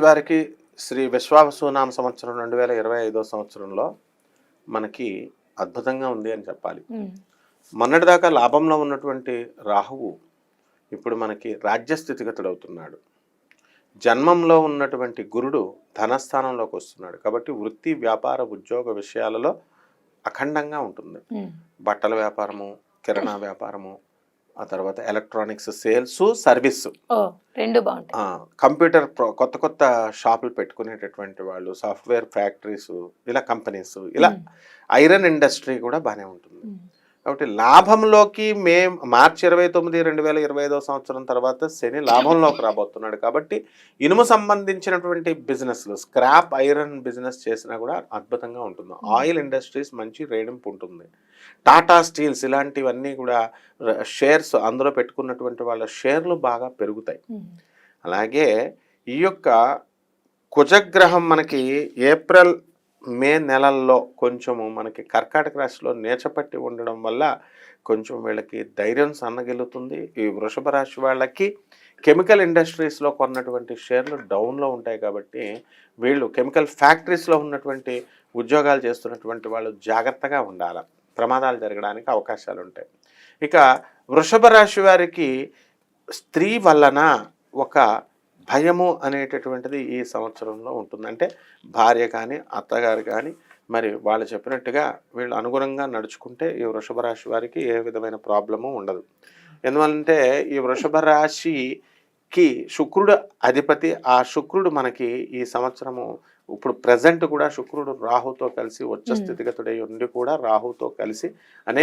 వారికి శ్రీ విశ్వావసునామ సంవత్సరం 2025 సంవత్సరంలో మనకి అద్భుతంగా ఉంది అని చెప్పాలి. మొన్నటిదాకా లాభంలో ఉన్నటువంటి రాహువు ఇప్పుడు మనకి రాజ్య స్థితిగతుడవుతున్నాడు. జన్మంలో ఉన్నటువంటి గురుడు ధనస్థానంలోకి వస్తున్నాడు. కాబట్టి వృత్తి, వ్యాపార, ఉద్యోగ విషయాలలో అఖండంగా ఉంటుంది. బట్టల వ్యాపారము, కిరాణా వ్యాపారము, ఆ తర్వాత ఎలక్ట్రానిక్స్ సేల్స్, సర్వీస్, రెండు బాగుంటాయి. కంప్యూటర్ కొత్త కొత్త షాపులు పెట్టుకునేటటువంటి వాళ్ళు, సాఫ్ట్వేర్ ఫ్యాక్టరీస్, ఇలా కంపెనీస్, ఇలా ఐరన్ ఇండస్ట్రీ కూడా బాగానే ఉంటుంది. కాబట్టి లాభంలోకి మార్చి 29, 2025 సంవత్సరం తర్వాత శని లాభంలోకి రాబోతున్నాడు. కాబట్టి ఇనుము సంబంధించినటువంటి బిజినెస్లు, స్క్రాప్ ఐరన్ బిజినెస్ చేసినా కూడా అద్భుతంగా ఉంటుంది. ఆయిల్ ఇండస్ట్రీస్ మంచి రేడింపు ఉంటుంది. టాటా స్టీల్స్ ఇలాంటివన్నీ కూడా షేర్స్, అందులో పెట్టుకున్నటువంటి వాళ్ళ షేర్లు బాగా పెరుగుతాయి. అలాగే ఈ యొక్క కుజగ్రహం మనకి ఏప్రిల్, మే నెలల్లో కొంచెము మనకి కర్కాటక రాశిలో నేచపట్టి ఉండడం వల్ల కొంచెం వీళ్ళకి ధైర్యం సన్నగిలుతుంది. ఈ వృషభ రాశి వాళ్ళకి కెమికల్ ఇండస్ట్రీస్లో కొన్నటువంటి షేర్లు డౌన్లో ఉంటాయి. కాబట్టి వీళ్ళు కెమికల్ ఫ్యాక్టరీస్లో ఉన్నటువంటి ఉద్యోగాలు చేస్తున్నటువంటి వాళ్ళు జాగ్రత్తగా ఉండాలి, ప్రమాదాలు జరగడానికి అవకాశాలు ఉంటాయి. ఇక వృషభ రాశి వారికి స్త్రీ వలన ఒక భయము అనేటటువంటిది ఈ సంవత్సరంలో ఉంటుంది. అంటే భార్య కానీ, అత్తగారు కానీ, మరి వాళ్ళు చెప్పినట్టుగా వీళ్ళు అనుగుణంగా నడుచుకుంటే ఈ వృషభ రాశి వారికి ఏ విధమైన ప్రాబ్లము ఉండదు. ఎందువల్లంటే ఈ వృషభ రాశికి శుక్రుడు అధిపతి. ఆ శుక్రుడు మనకి ఈ సంవత్సరము ఇప్పుడు ప్రజెంట్ కూడా శుక్రుడు రాహుతో కలిసి ఉచ్చ స్థితిగతుడై ఉండి కూడా రాహుతో కలిసి అనేక